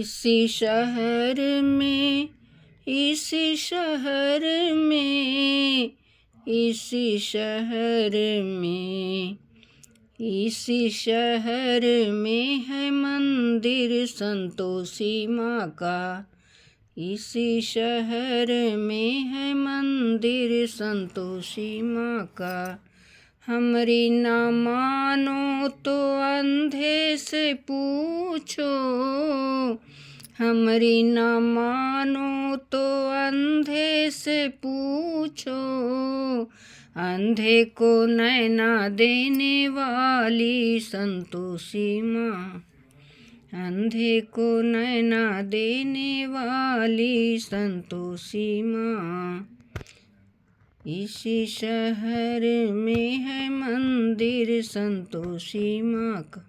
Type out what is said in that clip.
इसी शहर में, इसी शहर में, इसी शहर में, इसी शहर में है मंदिर संतोषी माँ का। इसी शहर में है मंदिर संतोषी माँ का। हमरी ना मानो तो अंधे से पूछो, हमरी ना मानो तो अंधे से पूछो। अंधे को नैना देने वाली संतोषी माँ, अंधे को नैना देने वाली संतोषी माँ। इसी शहर में है मंदिर संतोषी माँ का।